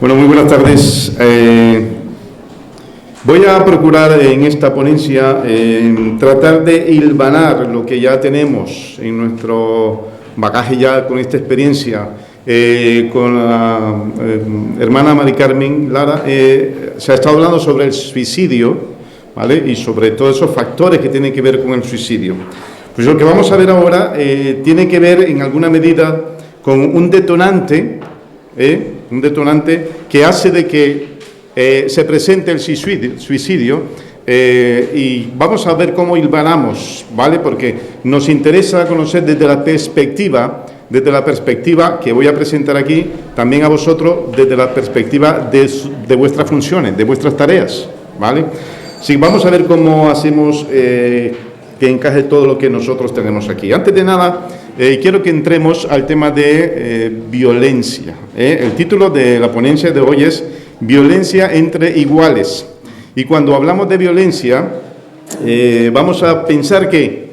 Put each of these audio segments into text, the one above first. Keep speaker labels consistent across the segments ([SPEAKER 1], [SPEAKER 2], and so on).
[SPEAKER 1] Bueno, muy buenas tardes. Voy a procurar en esta ponencia tratar de hilvanar lo que ya tenemos en nuestro bagaje ya con esta experiencia. Con la hermana Mari Carmen Lara se ha estado hablando sobre el suicidio, ¿vale? Y sobre todos esos factores que tienen que ver con el suicidio. Pues lo que vamos a ver ahora tiene que ver en alguna medida con un detonante que hace de que se presente el suicidio y vamos a ver cómo hilvanamos, ¿vale? Porque nos interesa conocer desde la perspectiva que voy a presentar aquí, también a vosotros, desde la perspectiva de vuestras funciones, de vuestras tareas, ¿vale? Sí, vamos a ver cómo hacemos que encaje todo lo que nosotros tenemos aquí. Antes de nada, quiero que entremos al tema de violencia. El título de la ponencia de hoy es Violencia entre iguales. Y cuando hablamos de violencia, vamos a pensar que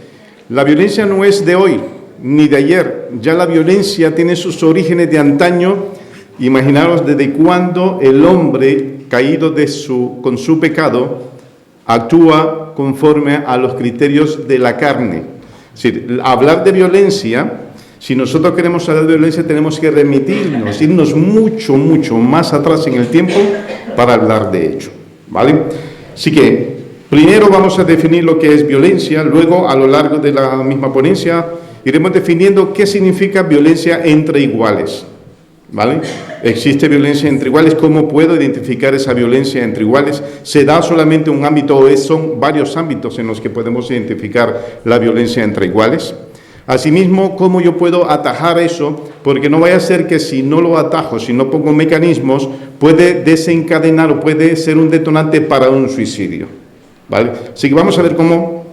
[SPEAKER 1] la violencia no es de hoy ni de ayer. Ya la violencia tiene sus orígenes de antaño. Imaginaros desde cuando el hombre, caído con su pecado, actúa conforme a los criterios de la carne. Es decir, hablar de violencia, si nosotros queremos hablar de violencia, tenemos que irnos mucho más atrás en el tiempo para hablar de ello, ¿vale? Así que, primero vamos a definir lo que es violencia, luego a lo largo de la misma ponencia iremos definiendo qué significa violencia entre iguales, ¿vale? ¿Existe violencia entre iguales? ¿Cómo puedo identificar esa violencia entre iguales? ¿Se da solamente un ámbito o son varios ámbitos en los que podemos identificar la violencia entre iguales? Asimismo, ¿cómo yo puedo atajar eso? Porque no vaya a ser que si no lo atajo, si no pongo mecanismos, puede desencadenar o puede ser un detonante para un suicidio, ¿vale? Así que vamos a ver cómo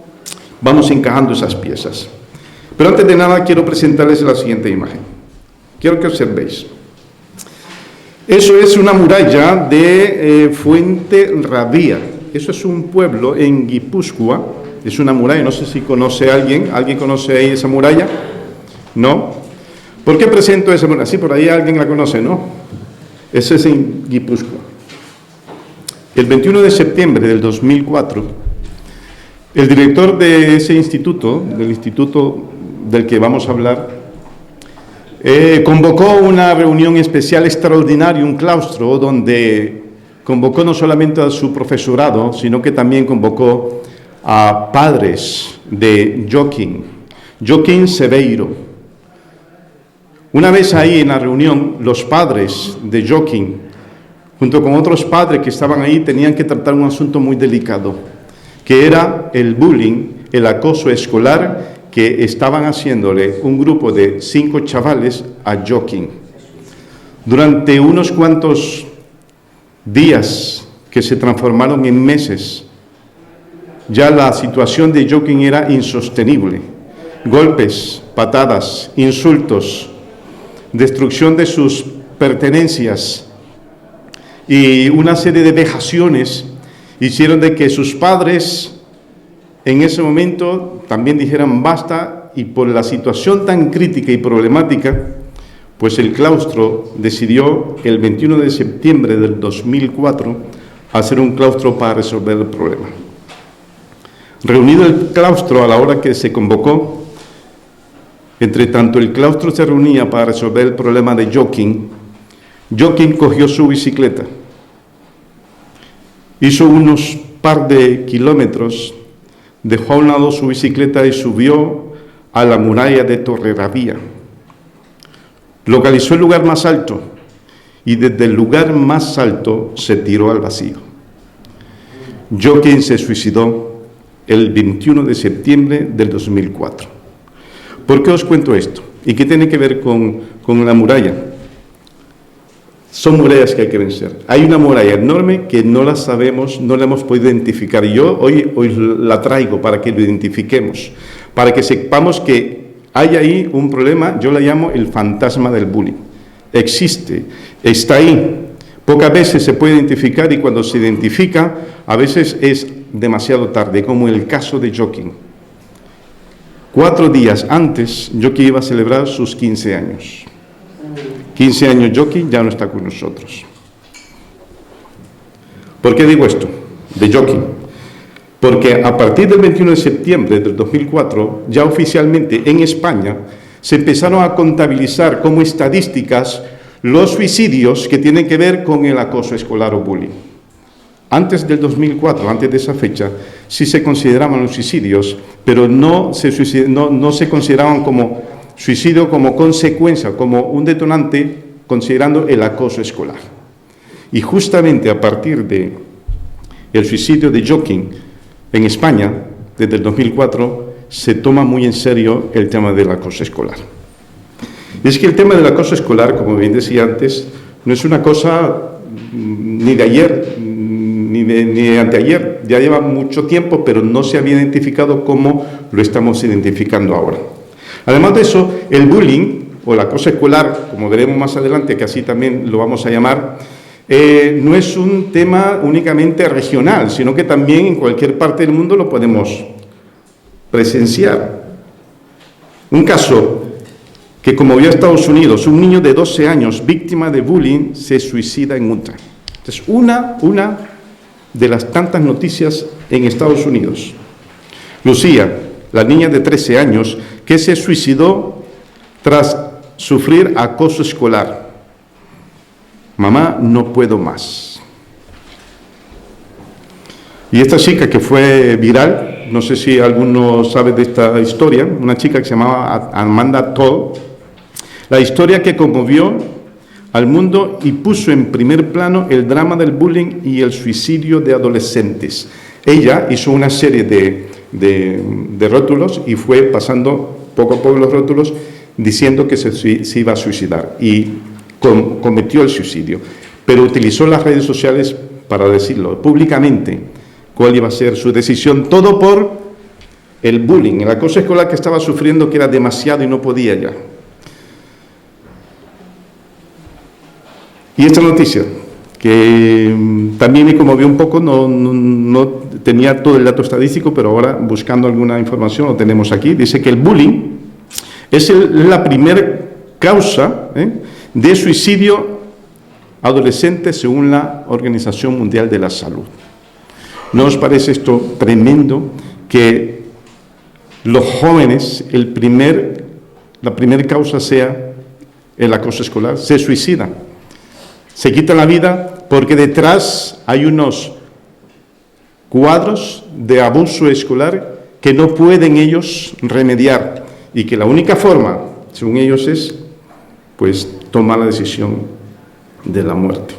[SPEAKER 1] vamos encajando esas piezas. Pero antes de nada quiero presentarles la siguiente imagen. Quiero que observéis. Eso es una muralla de Fuenterrabía. Eso es un pueblo en Guipúzcoa. Es una muralla, no sé si conoce alguien conoce ahí esa muralla, ¿no? ¿Por qué presento esa muralla? Sí, por ahí alguien la conoce, ¿no? Eso es en Guipúzcoa. El 21 de septiembre del 2004, el director de ese instituto, del instituto del que vamos a hablar, convocó una reunión especial extraordinaria, un claustro, donde convocó no solamente a su profesorado, sino que también convocó a padres de Joaquín Seveiro. Una vez ahí en la reunión, los padres de Joaquín, junto con otros padres que estaban ahí, tenían que tratar un asunto muy delicado, que era el bullying, el acoso escolar que estaban haciéndole un grupo de 5 chavales a Joaquín. Durante unos cuantos días que se transformaron en meses, ya la situación de Joaquín era insostenible. Golpes, patadas, insultos, destrucción de sus pertenencias y una serie de vejaciones hicieron de que sus padres en ese momento también dijeran basta, y por la situación tan crítica y problemática, pues el claustro decidió el 21 de septiembre del 2004 hacer un claustro para resolver el problema. Reunido el claustro a la hora que se convocó, entre tanto el claustro se reunía para resolver el problema de Joaquín cogió su bicicleta, hizo unos par de kilómetros, dejó a un lado su bicicleta y subió a la muralla de Torrelavía. Localizó el lugar más alto y desde el lugar más alto se tiró al vacío. Joaquín se suicidó el 21 de septiembre del 2004. ¿Por qué os cuento esto? ¿Y qué tiene que ver con la muralla? Son murallas que hay que vencer. Hay una muralla enorme que no la sabemos, no la hemos podido identificar. Yo hoy la traigo para que lo identifiquemos, para que sepamos que hay ahí un problema. Yo la llamo el fantasma del bullying. Existe, está ahí. Pocas veces se puede identificar y cuando se identifica, a veces es demasiado tarde, como en el caso de Joaquín. 4 días antes, Joaquín iba a celebrar sus 15 años. 15 años Joaquín ya no está con nosotros. ¿Por qué digo esto? De jockey. Porque a partir del 21 de septiembre del 2004, ya oficialmente en España, se empezaron a contabilizar como estadísticas los suicidios que tienen que ver con el acoso escolar o bullying. Antes del 2004, antes de esa fecha, sí se consideraban los suicidios, pero no se consideraban como suicidio como consecuencia, como un detonante, considerando el acoso escolar. Y justamente a partir del suicidio de Joaquín en España, desde el 2004, se toma muy en serio el tema del acoso escolar. Y es que el tema del acoso escolar, como bien decía antes, no es una cosa ni de ayer, ni de anteayer, ya lleva mucho tiempo, pero no se había identificado como lo estamos identificando ahora. Además de eso, el bullying, o el acoso escolar, como veremos más adelante, que así también lo vamos a llamar, no es un tema únicamente regional, sino que también en cualquier parte del mundo lo podemos presenciar. Un caso que conmovió a Estados Unidos: un niño de 12 años, víctima de bullying, se suicida en Utah. Es una de las tantas noticias en Estados Unidos. Lucía, la niña de 13 años, que se suicidó tras sufrir acoso escolar. Mamá, no puedo más. Y esta chica que fue viral, no sé si alguno sabe de esta historia, una chica que se llamaba Amanda Toll, la historia que conmovió al mundo y puso en primer plano el drama del bullying y el suicidio de adolescentes. Ella hizo una serie de rótulos y fue pasando poco a poco los rótulos diciendo que se iba a suicidar y cometió el suicidio, pero utilizó las redes sociales para decirlo públicamente cuál iba a ser su decisión, todo por el bullying, el acoso escolar que estaba sufriendo, que era demasiado y no podía ya. Y esta noticia, que también me conmovió un poco, no tenía todo el dato estadístico, pero ahora buscando alguna información lo tenemos aquí, dice que el bullying es la primera causa de suicidio adolescente según la Organización Mundial de la Salud. ¿No os parece esto tremendo? Que los jóvenes, la primera causa sea el acoso escolar, se suicidan, se quitan la vida porque detrás hay unos cuadros de abuso escolar que no pueden ellos remediar y que la única forma, según ellos, es pues tomar la decisión de la muerte.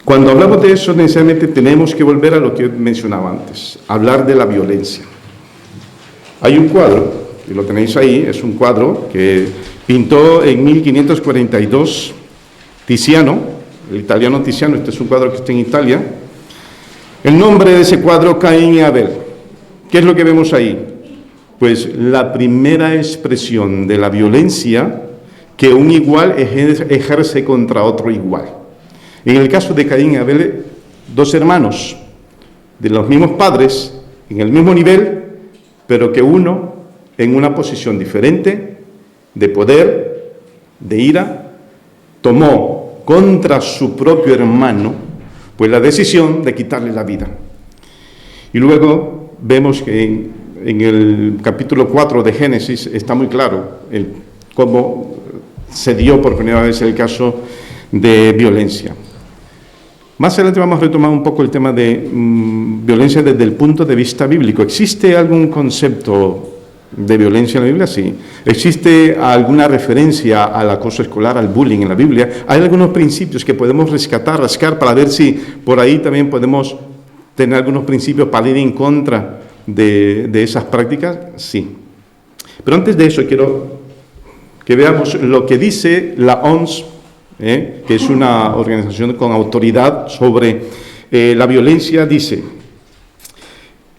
[SPEAKER 1] Cuando hablamos de eso, necesariamente tenemos que volver a lo que mencionaba antes, hablar de la violencia. Hay un cuadro, y lo tenéis ahí, es un cuadro que pintó en 1542 Tiziano, el italiano Tiziano. Este es un cuadro que está en Italia. El nombre de ese cuadro, Caín y Abel. ¿Qué es lo que vemos ahí? Pues la primera expresión de la violencia que un igual ejerce contra otro igual. En el caso de Caín y Abel, dos hermanos de los mismos padres, en el mismo nivel, pero que uno en una posición diferente, de poder, de ira, tomó contra su propio hermano pues la decisión de quitarle la vida. Y luego vemos que en el capítulo 4 de Génesis está muy claro cómo se dio por primera vez el caso de violencia. Más adelante vamos a retomar un poco el tema de violencia desde el punto de vista bíblico. ¿Existe algún concepto de violencia en la Biblia? Sí. ¿Existe alguna referencia al acoso escolar, al bullying en la Biblia? ¿Hay algunos principios que podemos rascar para ver si por ahí también podemos tener algunos principios para ir en contra de esas prácticas? Sí. Pero antes de eso quiero que veamos lo que dice la OMS, que es una organización con autoridad sobre la violencia. Dice: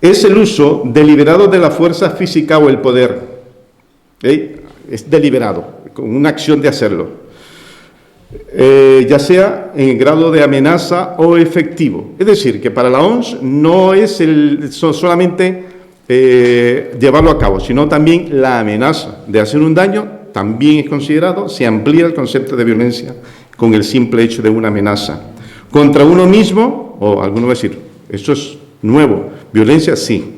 [SPEAKER 1] es el uso deliberado de la fuerza física o el poder. Es deliberado, con una acción de hacerlo, ya sea en grado de amenaza o efectivo. Es decir, que para la OMS no es solamente llevarlo a cabo, sino también la amenaza de hacer un daño también es considerado. Se amplía el concepto de violencia con el simple hecho de una amenaza. Contra uno mismo, o alguno va a decir, esto es nuevo, violencia sí.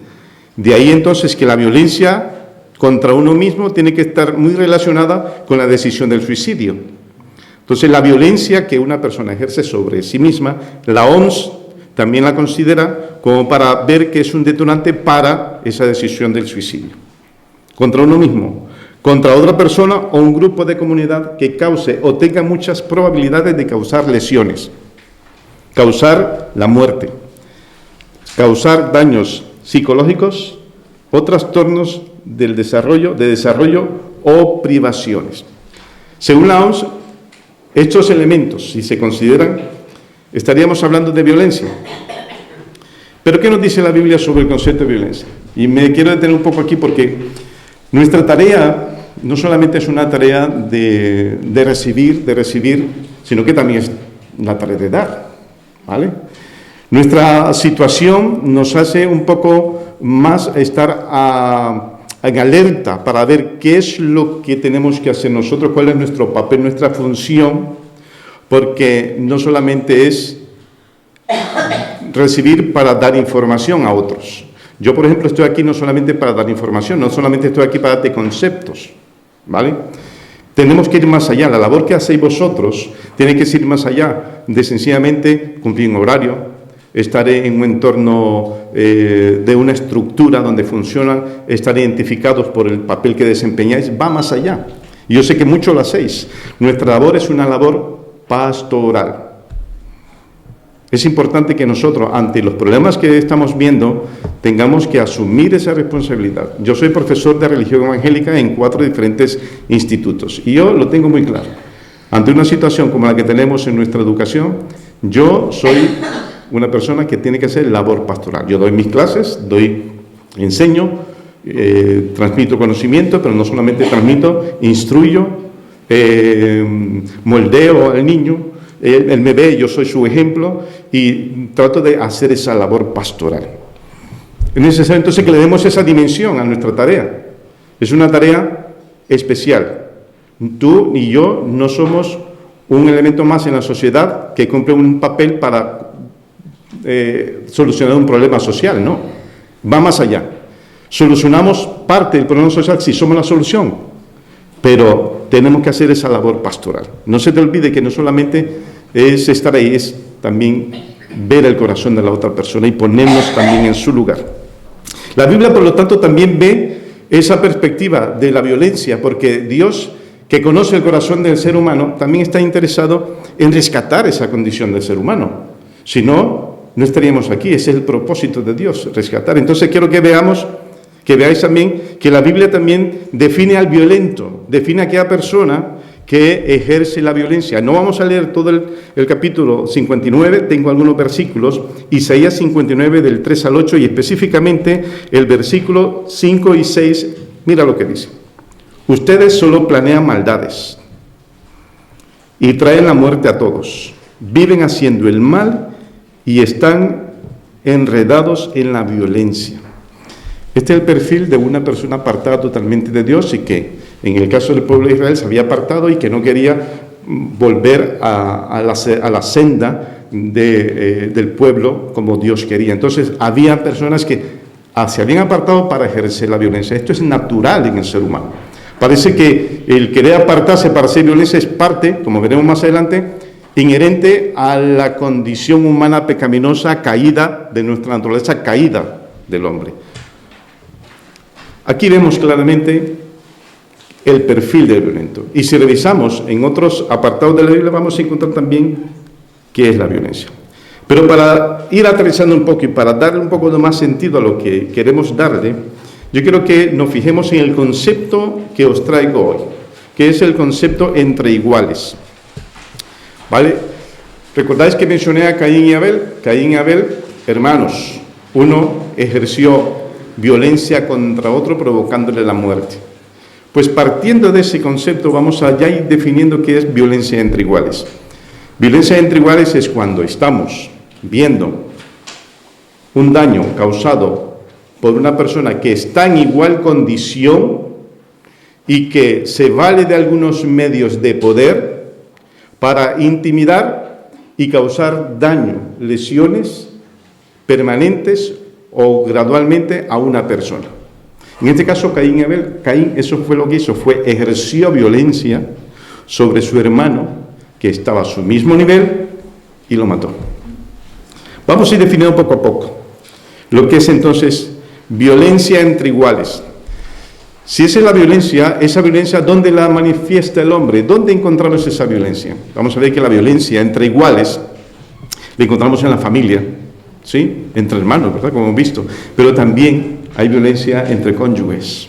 [SPEAKER 1] De ahí entonces que la violencia contra uno mismo tiene que estar muy relacionada con la decisión del suicidio. Entonces la violencia que una persona ejerce sobre sí misma, la OMS también la considera como para ver que es un detonante para esa decisión del suicidio. Contra uno mismo, contra otra persona o un grupo de comunidad que cause o tenga muchas probabilidades de causar lesiones, causar la muerte, causar daños psicológicos o trastornos de desarrollo o privaciones. Según la OMS, estos elementos, si se consideran, estaríamos hablando de violencia. Pero ¿qué nos dice la Biblia sobre el concepto de violencia? Y me quiero detener un poco aquí porque nuestra tarea no solamente es una tarea de recibir, sino que también es una tarea de dar, ¿vale? Nuestra situación nos hace un poco más estar en alerta para ver qué es lo que tenemos que hacer nosotros, cuál es nuestro papel, nuestra función, porque no solamente es recibir para dar información a otros. Yo, por ejemplo, estoy aquí no solamente para dar información, no solamente estoy aquí para darte conceptos, ¿vale? Tenemos que ir más allá. La labor que hacéis vosotros tiene que ir más allá de sencillamente cumplir un horario, estar en un entorno de una estructura donde funcionan, estar identificados por el papel que desempeñáis, va más allá. Y yo sé que mucho lo hacéis. Nuestra labor es una labor pastoral. Es importante que nosotros, ante los problemas que estamos viendo, tengamos que asumir esa responsabilidad. Yo soy profesor de religión evangélica en 4 diferentes institutos y yo lo tengo muy claro. Ante una situación como la que tenemos en nuestra educación, yo soy una persona que tiene que hacer labor pastoral. Yo doy mis clases, enseño, transmito conocimiento, pero no solamente transmito, instruyo, moldeo al niño. Él me ve, yo soy su ejemplo y trato de hacer esa labor pastoral. Es necesario entonces que le demos esa dimensión a nuestra tarea. Es una tarea especial. Tú y yo no somos un elemento más en la sociedad que cumple un papel para solucionar un problema social, no. Va más allá. Solucionamos parte del problema social si somos la solución, pero tenemos que hacer esa labor pastoral. No se te olvide que no solamente es estar ahí, es también ver el corazón de la otra persona y ponernos también en su lugar. La Biblia, por lo tanto, también ve esa perspectiva de la violencia, porque Dios, que conoce el corazón del ser humano, también está interesado en rescatar esa condición del ser humano. Si no, no estaríamos aquí. Ese es el propósito de Dios, rescatar. Entonces quiero que veáis también que la Biblia también define al violento, define a aquella persona que ejerce la violencia. No vamos a leer todo el capítulo 59, tengo algunos versículos, Isaías 59 del 3 al 8 y específicamente el versículo 5 y 6, mira lo que dice. Ustedes solo planean maldades y traen la muerte a todos, viven haciendo el mal y están enredados en la violencia. Este es el perfil de una persona apartada totalmente de Dios y que, en el caso del pueblo de Israel, se había apartado y que no quería volver a la senda del pueblo como Dios quería. Entonces, había personas que se habían apartado para ejercer la violencia. Esto es natural en el ser humano. Parece que el querer apartarse para hacer violencia es parte, como veremos más adelante, inherente a la condición humana pecaminosa caída de nuestra naturaleza, caída del hombre. Aquí vemos claramente el perfil del violento. Y si revisamos en otros apartados de la Biblia, vamos a encontrar también qué es la violencia. Pero para ir aterrizando un poco y para darle un poco de más sentido a lo que queremos darle, yo quiero que nos fijemos en el concepto que os traigo hoy, que es el concepto entre iguales. ¿Vale? ¿Recordáis que mencioné a Caín y Abel? Caín y Abel, hermanos. Uno ejerció violencia contra otro provocándole la muerte. Pues partiendo de ese concepto vamos a ya ir definiendo qué es violencia entre iguales. Violencia entre iguales es cuando estamos viendo un daño causado por una persona que está en igual condición y que se vale de algunos medios de poder para intimidar y causar daño, lesiones permanentes o gradualmente a una persona. En este caso, Caín y Abel, Caín, eso fue lo que hizo, ejerció violencia sobre su hermano, que estaba a su mismo nivel, y lo mató. Vamos a ir definiendo poco a poco lo que es entonces violencia entre iguales. Si esa es la violencia, esa violencia, ¿dónde la manifiesta el hombre? ¿Dónde encontramos esa violencia? Vamos a ver que la violencia entre iguales la encontramos en la familia, ¿sí? Entre hermanos, ¿verdad? Como hemos visto. Pero también hay violencia entre cónyuges.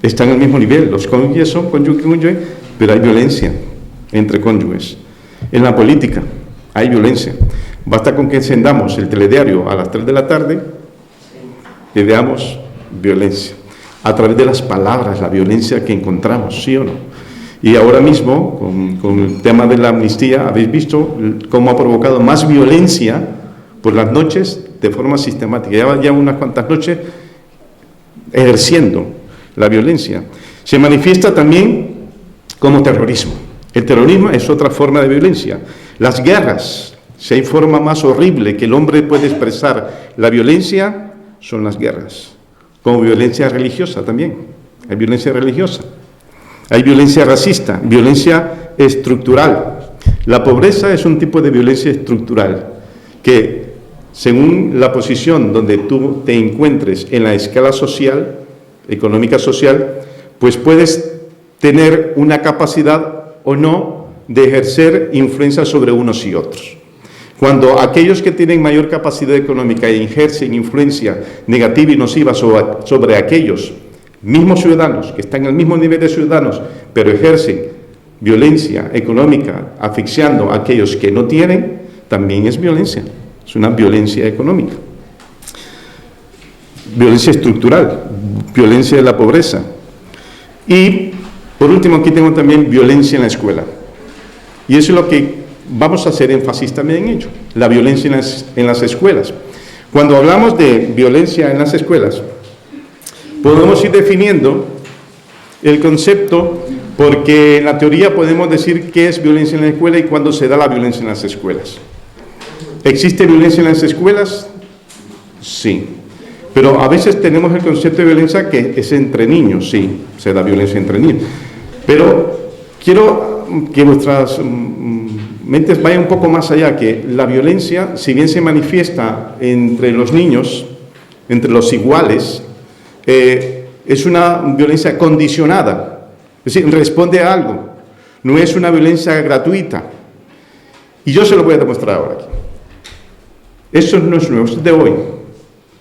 [SPEAKER 1] Están al mismo nivel, los cónyuges son cónyuges, pero hay violencia entre cónyuges. En la política hay violencia. Basta con que encendamos el telediario a las 3 de la tarde y veamos violencia. A través de las palabras, la violencia que encontramos, ¿sí o no? Y ahora mismo, con el tema de la amnistía, habéis visto cómo ha provocado más violencia por las noches de forma sistemática. Ya unas cuantas noches ejerciendo la violencia. Se manifiesta también como terrorismo. El terrorismo es otra forma de violencia. Las guerras, si hay forma más horrible que el hombre puede expresar la violencia, son las guerras. Como violencia religiosa también. Hay violencia religiosa. Hay violencia racista, violencia estructural. La pobreza es un tipo de violencia estructural que, según la posición donde tú te encuentres en la escala social, económica social, pues puedes tener una capacidad o no de ejercer influencia sobre unos y otros. Cuando aquellos que tienen mayor capacidad económica y ejercen influencia negativa y nociva sobre aquellos mismos ciudadanos, que están al mismo nivel de ciudadanos, pero ejercen violencia económica, asfixiando a aquellos que no tienen, también es violencia. Es una violencia económica. Violencia estructural, violencia de la pobreza. Y, por último, aquí tengo también violencia en la escuela. Y eso es lo que vamos a hacer énfasis también en ello, la violencia en las escuelas. Cuando hablamos de violencia en las escuelas, podemos ir definiendo el concepto, porque en la teoría podemos decir qué es violencia en la escuela y cuándo se da la violencia en las escuelas. ¿Existe violencia en las escuelas? Sí. Pero a veces tenemos el concepto de violencia que es entre niños, sí, se da violencia entre niños. Pero quiero que vuestras mentes vayan un poco más allá, que la violencia, si bien se manifiesta entre los niños, entre los iguales, es una violencia condicionada, es decir, responde a algo, no es una violencia gratuita. Y yo se lo voy a demostrar ahora aquí. Eso no es nuevo, es de hoy.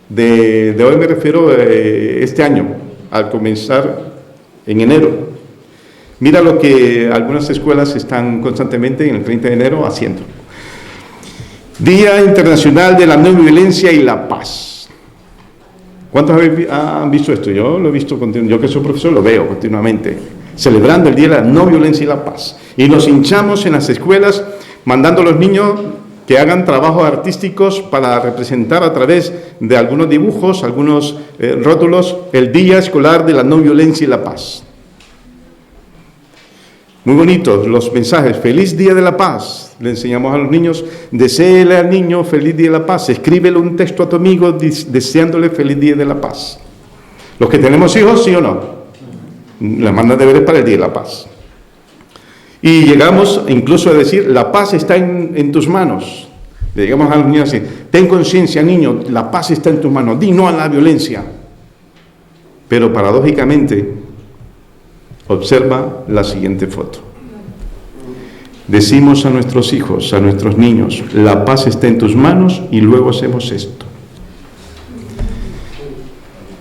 [SPEAKER 1] De hoy me refiero este año, al comenzar en enero. Mira lo que algunas escuelas están constantemente en el 30 de enero haciendo. Día Internacional de la No Violencia y la Paz. ¿Cuántos han visto esto? Yo lo he visto continuamente. Yo que soy profesor lo veo continuamente. Celebrando el Día de la No Violencia y la Paz. Y nos hinchamos en las escuelas mandando a los niños que hagan trabajos artísticos para representar a través de algunos dibujos, algunos rótulos, el Día Escolar de la No Violencia y la Paz. Muy bonitos los mensajes, feliz Día de la Paz, le enseñamos a los niños, deséele al niño feliz Día de la Paz, escríbele un texto a tu amigo deseándole feliz Día de la Paz. Los que tenemos hijos, ¿sí o no? Les mandan deberes para el Día de la Paz. Y llegamos incluso a decir, la paz está en tus manos. Le llegamos a los niños así, ten conciencia niño, la paz está en tus manos, di no a la violencia. Pero paradójicamente, observa la siguiente foto. Decimos a nuestros hijos, a nuestros niños, la paz está en tus manos y luego hacemos esto.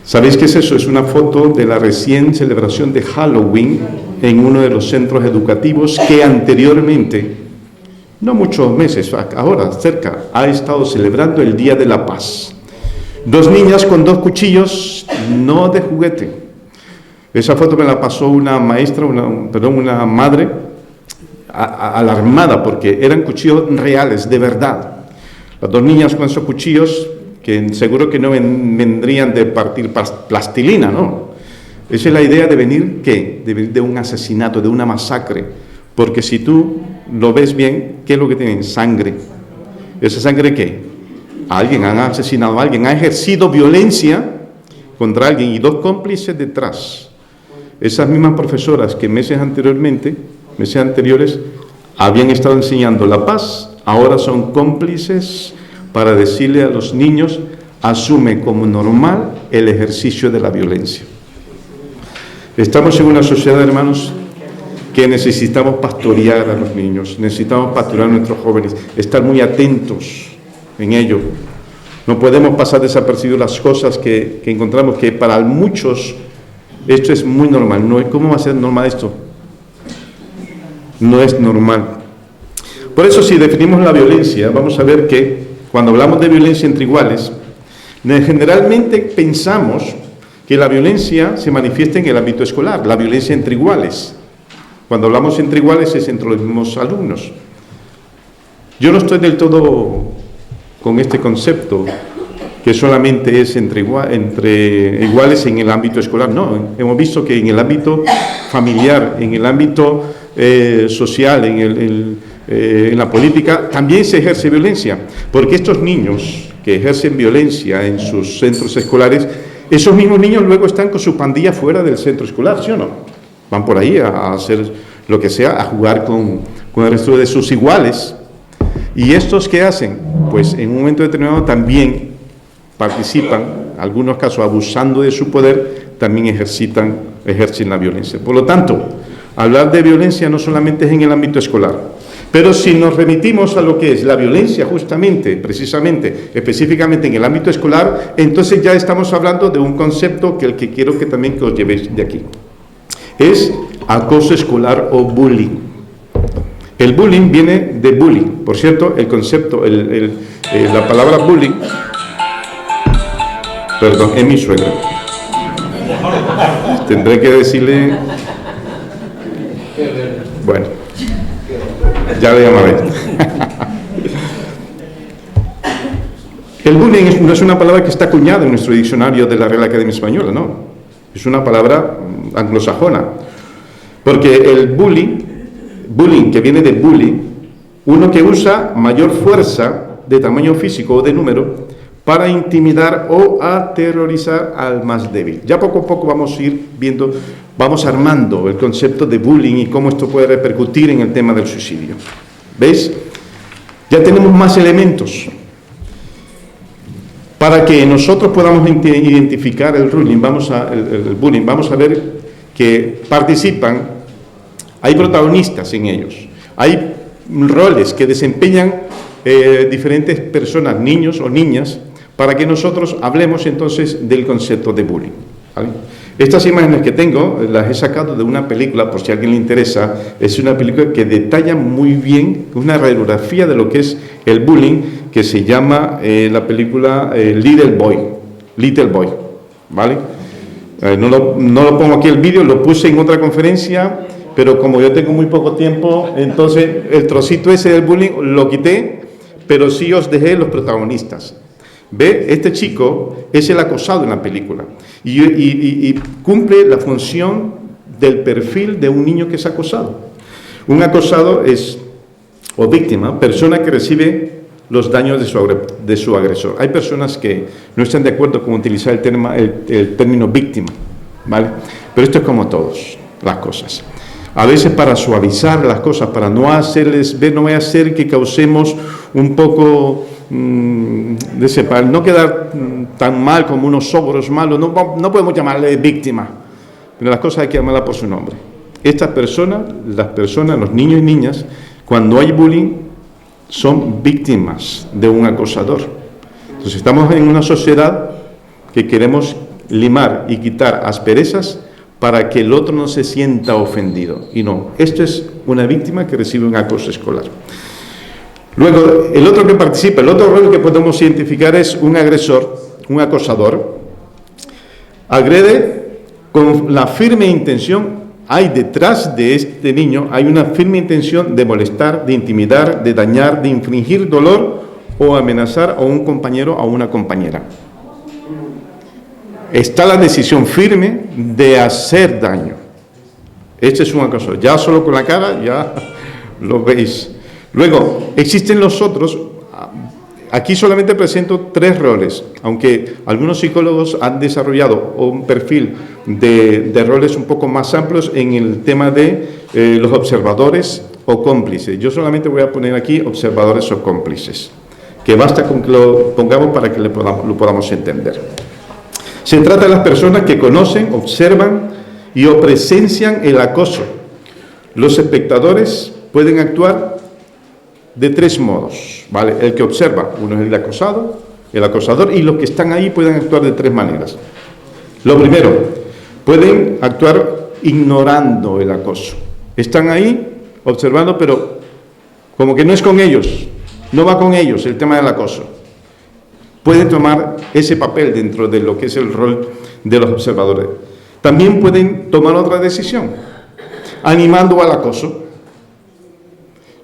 [SPEAKER 1] ¿Sabéis qué es eso? Es una foto de la recién celebración de Halloween en uno de los centros educativos que anteriormente, no muchos meses, ahora cerca, ha estado celebrando el Día de la Paz. 2 niñas con 2 cuchillos, no de juguete. Esa foto me la pasó una maestra, una madre, alarmada porque eran cuchillos reales, de verdad. Las 2 niñas con esos cuchillos, que seguro que no vendrían de partir plastilina, ¿no? Esa es la idea de venir, ¿qué? De venir de un asesinato, de una masacre. Porque si tú lo ves bien, ¿qué es lo que tienen? Sangre. ¿Esa sangre qué? Alguien ha asesinado a alguien, ha ejercido violencia contra alguien y dos cómplices detrás. Esas mismas profesoras que meses anteriores, habían estado enseñando la paz, ahora son cómplices para decirle a los niños, asume como normal el ejercicio de la violencia. Estamos en una sociedad, hermanos, que necesitamos pastorear a los niños, necesitamos pastorear a nuestros jóvenes, estar muy atentos en ello. No podemos pasar desapercibidos las cosas que encontramos, que para muchos esto es muy normal. No, ¿cómo va a ser normal esto? No es normal. Por eso, si definimos la violencia, vamos a ver que cuando hablamos de violencia entre iguales, generalmente pensamos que la violencia se manifiesta en el ámbito escolar, la violencia entre iguales. Cuando hablamos entre iguales es entre los mismos alumnos. Yo no estoy del todo con este concepto, que solamente es entre iguales en el ámbito escolar. No, hemos visto que en el ámbito familiar, en el ámbito social, en la política, también se ejerce violencia, porque estos niños que ejercen violencia en sus centros escolares, esos mismos niños luego están con su pandilla fuera del centro escolar, ¿sí o no? Van por ahí a hacer lo que sea, a jugar con el resto de sus iguales. ¿Y estos qué hacen? Pues en un momento determinado también participan, en algunos casos abusando de su poder, también ejercen la violencia. Por lo tanto, hablar de violencia no solamente es en el ámbito escolar, pero si nos remitimos a lo que es la violencia justamente, precisamente, específicamente en el ámbito escolar, entonces ya estamos hablando de un concepto que quiero que también os llevéis de aquí. Es acoso escolar o bullying. El bullying viene de bully. Por cierto, el concepto, la palabra bullying, perdón, es mi suegra. Tendré que decirle, bueno, ya le llamaré. El bullying no es una palabra que está acuñada en nuestro diccionario de la Real Academia Española, no. Es una palabra anglosajona. Porque el bullying, que viene de bully, uno que usa mayor fuerza de tamaño físico o de número para intimidar o aterrorizar al más débil. Ya poco a poco vamos a ir viendo, vamos armando el concepto de bullying y cómo esto puede repercutir en el tema del suicidio. ¿Veis? Ya tenemos más elementos para que nosotros podamos identificar el bullying. Vamos a ver que participan, hay protagonistas en ellos, hay roles que desempeñan diferentes personas, niños o niñas, para que nosotros hablemos entonces del concepto de bullying, ¿vale? Estas imágenes que tengo las he sacado de una película, por si a alguien le interesa. Es una película que detalla muy bien una radiografía de lo que es el bullying, que se llama la película Little Boy, ¿vale? No lo pongo aquí el vídeo, lo puse en otra conferencia, pero como yo tengo muy poco tiempo, entonces el trocito ese del bullying lo quité, pero sí os dejé los protagonistas. ¿Ve? Este chico es el acosado en la película y cumple la función del perfil de un niño que es acosado. Un acosado es, o víctima, persona que recibe los daños de su agresor. Hay personas que no están de acuerdo con utilizar el término víctima, ¿vale? Pero esto es como todas las cosas. A veces para suavizar las cosas, para no hacerles ver, no vaya a ser que causemos un poco para no quedar tan mal como unos ogros malos, no podemos llamarle víctima, pero las cosas hay que llamarlas por su nombre. Estas personas, los niños y niñas, cuando hay bullying, son víctimas de un acosador. Entonces estamos en una sociedad que queremos limar y quitar asperezas para que el otro no se sienta ofendido. Y no, esto es una víctima que recibe un acoso escolar. Luego, el otro que participa, el otro rol que podemos identificar es un agresor, un acosador. Agrede con la firme intención, hay detrás de este niño, hay una firme intención de molestar, de intimidar, de dañar, de infligir dolor o amenazar a un compañero o a una compañera. Está la decisión firme de hacer daño. Este es un acosador. Ya solo con la cara, ya lo veis. Luego, existen los otros. Aquí solamente presento 3 roles, aunque algunos psicólogos han desarrollado un perfil de roles un poco más amplios en el tema de los observadores o cómplices. Yo solamente voy a poner aquí observadores o cómplices, que basta con que lo pongamos para que lo podamos entender. Se trata de las personas que conocen, observan y o presencian el acoso. Los espectadores pueden actuar de 3 modos, ¿vale? El que observa, uno es el acosado, el acosador, y los que están ahí pueden actuar de 3 maneras. Lo primero, pueden actuar ignorando el acoso. Están ahí observando, pero como que no es con ellos, no va con ellos el tema del acoso. Pueden tomar ese papel dentro de lo que es el rol de los observadores. También pueden tomar otra decisión, animando al acoso.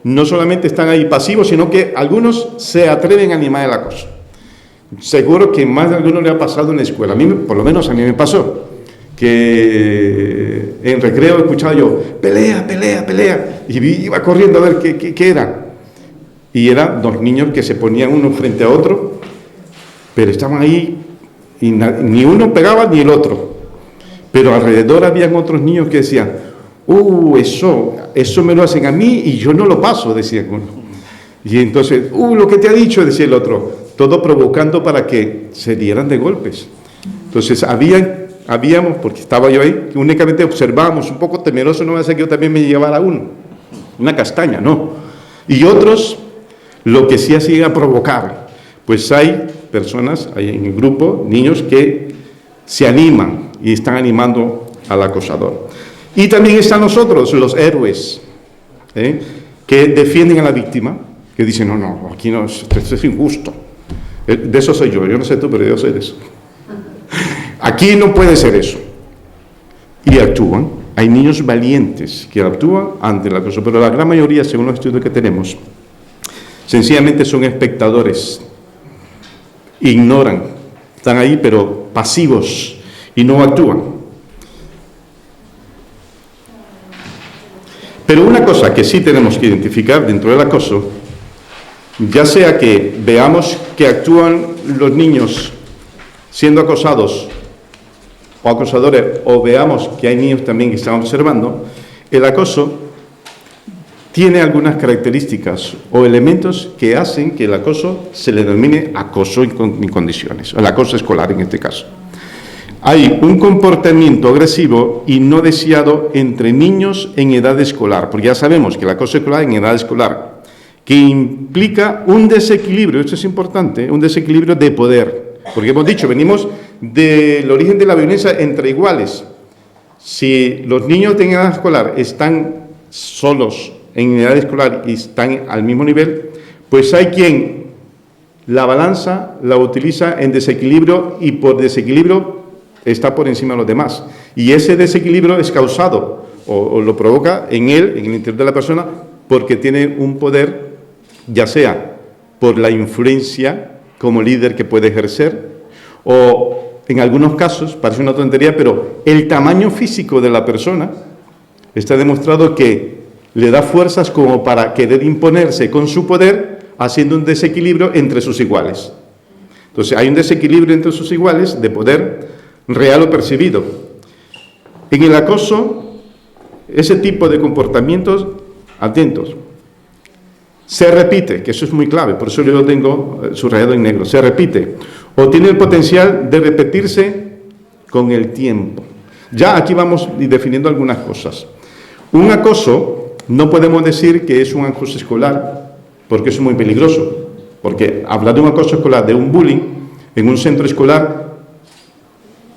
[SPEAKER 1] No solamente están ahí pasivos, sino que algunos se atreven a animar el acoso. Seguro que más de alguno le ha pasado en la escuela. A mí, por lo menos a mí me pasó, que en recreo escuchaba yo, pelea, pelea, pelea, y iba corriendo a ver qué era. Y eran 2 niños que se ponían uno frente a otro, pero estaban ahí, y ni uno pegaba ni el otro. Pero alrededor habían otros niños que decían, eso me lo hacen a mí y yo no lo paso, decía uno. Y entonces, lo que te ha dicho, decía el otro, todo provocando para que se dieran de golpes. Entonces, habíamos, porque estaba yo ahí, únicamente observábamos, un poco temeroso, no va a ser que yo también me llevara una castaña, no. Y otros, lo que sí hacía era provocar. Pues hay personas, hay en el grupo, niños que se animan y están animando al acosador. Y también están nosotros, los héroes, que defienden a la víctima, que dicen, no, aquí no, esto es injusto. De eso soy yo no sé tú, pero yo soy de eso. Aquí no puede ser eso. Y actúan. Hay niños valientes que actúan ante el acoso, pero la gran mayoría, según los estudios que tenemos, sencillamente son espectadores. Ignoran, están ahí, pero pasivos, y no actúan. Pero una cosa que sí tenemos que identificar dentro del acoso, ya sea que veamos que actúan los niños siendo acosados o acosadores, o veamos que hay niños también que están observando, el acoso tiene algunas características o elementos que hacen que el acoso se le denomine acoso en condiciones, el acoso escolar en este caso. Hay un comportamiento agresivo y no deseado entre niños en edad escolar, porque ya sabemos que el acoso escolar en edad escolar, que implica un desequilibrio, esto es importante, un desequilibrio de poder, porque hemos dicho, venimos del origen de la violencia entre iguales. Si los niños en edad escolar están solos en edad escolar y están al mismo nivel, pues hay quien la balanza la utiliza en desequilibrio y por desequilibrio está por encima de los demás. Y ese desequilibrio es causado o lo provoca en él, en el interior de la persona, porque tiene un poder, ya sea por la influencia como líder que puede ejercer, o en algunos casos, parece una tontería, pero el tamaño físico de la persona está demostrado que le da fuerzas como para querer imponerse con su poder, haciendo un desequilibrio entre sus iguales. Entonces, hay un desequilibrio entre sus iguales de poder real o percibido. En el acoso, ese tipo de comportamientos, atentos, se repite, que eso es muy clave, por eso yo lo tengo subrayado en negro, se repite, o tiene el potencial de repetirse con el tiempo. Ya aquí vamos definiendo algunas cosas. Un acoso, no podemos decir que es un acoso escolar, porque eso es muy peligroso, porque hablar de un acoso escolar, de un bullying, en un centro escolar,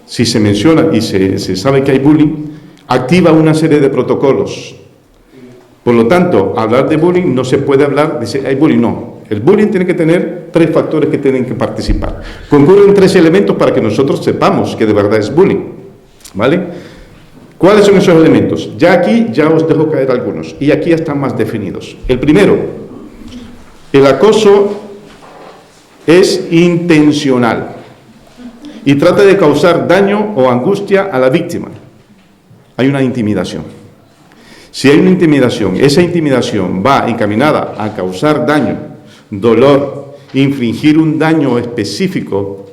[SPEAKER 1] si se menciona y se sabe que hay bullying, activa una serie de protocolos. Por lo tanto, hablar de bullying no se puede hablar de hay bullying, no. El bullying tiene que tener 3 factores que tienen que participar. Concurren 3 elementos para que nosotros sepamos que de verdad es bullying, ¿vale? ¿Cuáles son esos elementos? Ya aquí ya os dejo caer algunos, y aquí están más definidos. El primero, el acoso es intencional y trata de causar daño o angustia a la víctima. Hay una intimidación. Si hay una intimidación, esa intimidación va encaminada a causar daño, dolor, infligir un daño específico,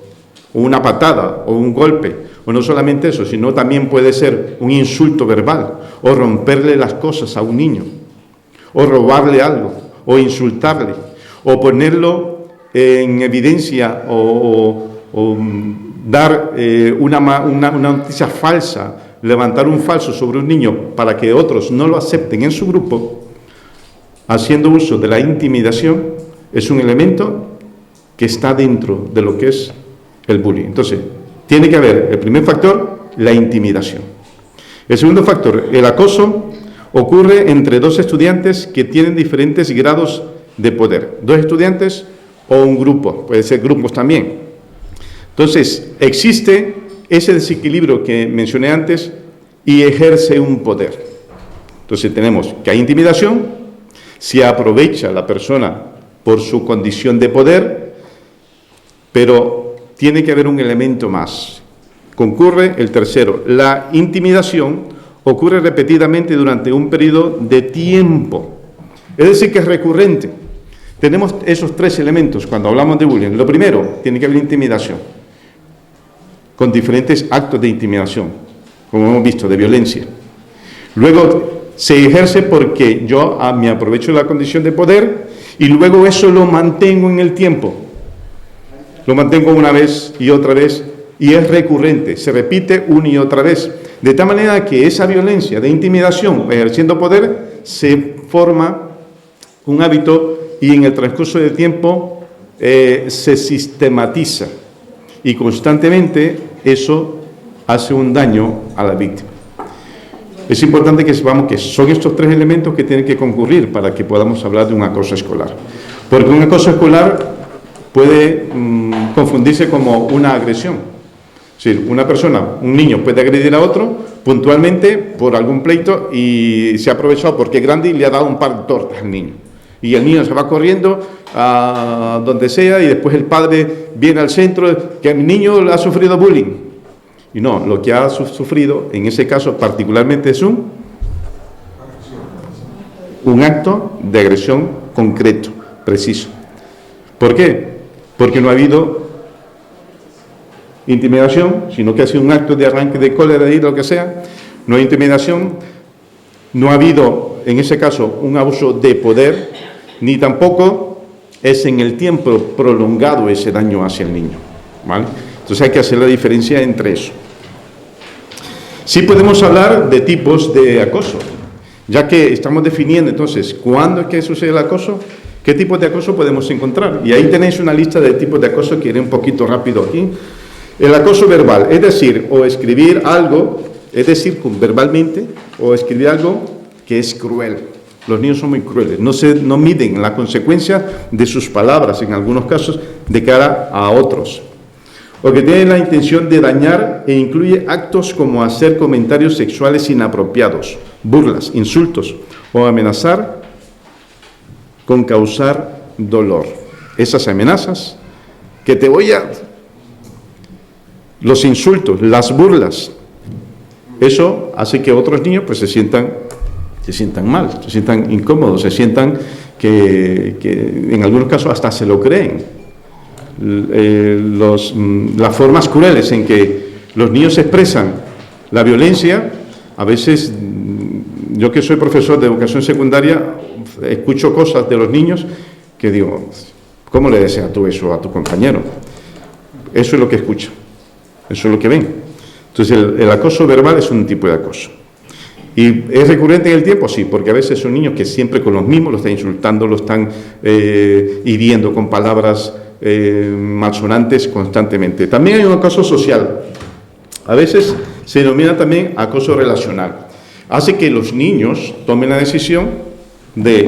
[SPEAKER 1] una patada o un golpe, o no solamente eso, sino también puede ser un insulto verbal, o romperle las cosas a un niño, o robarle algo, o insultarle, o ponerlo en evidencia, o dar una noticia falsa, levantar un falso sobre un niño para que otros no lo acepten en su grupo, haciendo uso de la intimidación, es un elemento que está dentro de lo que es el bullying. Entonces, tiene que haber, el primer factor, la intimidación. El segundo factor, el acoso, ocurre entre dos estudiantes que tienen diferentes grados de poder. Dos estudiantes o un grupo, puede ser grupos también. Entonces, existe ese desequilibrio que mencioné antes y ejerce un poder. Entonces tenemos que hay intimidación, se aprovecha la persona por su condición de poder, pero tiene que haber un elemento más. Concurre el tercero, la intimidación ocurre repetidamente durante un periodo de tiempo, es decir, que es recurrente. Tenemos esos tres elementos cuando hablamos de bullying. Lo primero, tiene que haber intimidación, con diferentes actos de intimidación, como hemos visto, de violencia. Luego, se ejerce porque yo me aprovecho de la condición de poder y luego eso lo mantengo en el tiempo. Lo mantengo una vez y otra vez y es recurrente, se repite una y otra vez. De tal manera que esa violencia de intimidación ejerciendo poder se forma un hábito y en el transcurso del tiempo se sistematiza. Y constantemente eso hace un daño a la víctima. Es importante que sepamos que son estos tres elementos que tienen que concurrir para que podamos hablar de un acoso escolar. Porque un acoso escolar puede confundirse como una agresión. Es decir, una persona, un niño puede agredir a otro puntualmente por algún pleito y se ha aprovechado porque es grande y le ha dado un par de tortas al niño. Y el niño se va corriendo a donde sea y después el padre viene al centro que el niño ha sufrido bullying. Y no, lo que ha sufrido en ese caso particularmente es un acto de agresión concreto, preciso. ¿Por qué? Porque no ha habido intimidación, sino que ha sido un acto de arranque de cólera, de ira, lo que sea. No hay intimidación, no ha habido en ese caso un abuso de poder, ni tampoco es en el tiempo prolongado ese daño hacia el niño, ¿vale? Entonces hay que hacer la diferencia entre eso. Sí podemos hablar de tipos de acoso, ya que estamos definiendo entonces cuándo es que sucede el acoso, qué tipos de acoso podemos encontrar. Y ahí tenéis una lista de tipos de acoso que iré un poquito rápido aquí. El acoso verbal, es decir, o escribir algo, es decir, verbalmente, o escribir algo que es cruel. Los niños son muy crueles, no miden la consecuencia de sus palabras, en algunos casos, de cara a otros. O que tiene la intención de dañar e incluye actos como hacer comentarios sexuales inapropiados, burlas, insultos o amenazar con causar dolor. Esas amenazas que te voy a... Los insultos, las burlas, eso hace que otros niños pues se sientan mal, se sientan incómodos, se sientan que en algunos casos hasta se lo creen. Las formas crueles en que los niños expresan la violencia, a veces, yo que soy profesor de educación secundaria, escucho cosas de los niños que digo, ¿cómo le deseas tú eso a tu compañero? Eso es lo que escucho, eso es lo que ven. Entonces el acoso verbal es un tipo de acoso. ¿Y es recurrente en el tiempo? Sí, porque a veces son niños que siempre con los mismos lo están insultando, lo están hiriendo con palabras malsonantes constantemente. También hay un acoso social. A veces se denomina también acoso relacional. Hace que los niños tomen la decisión de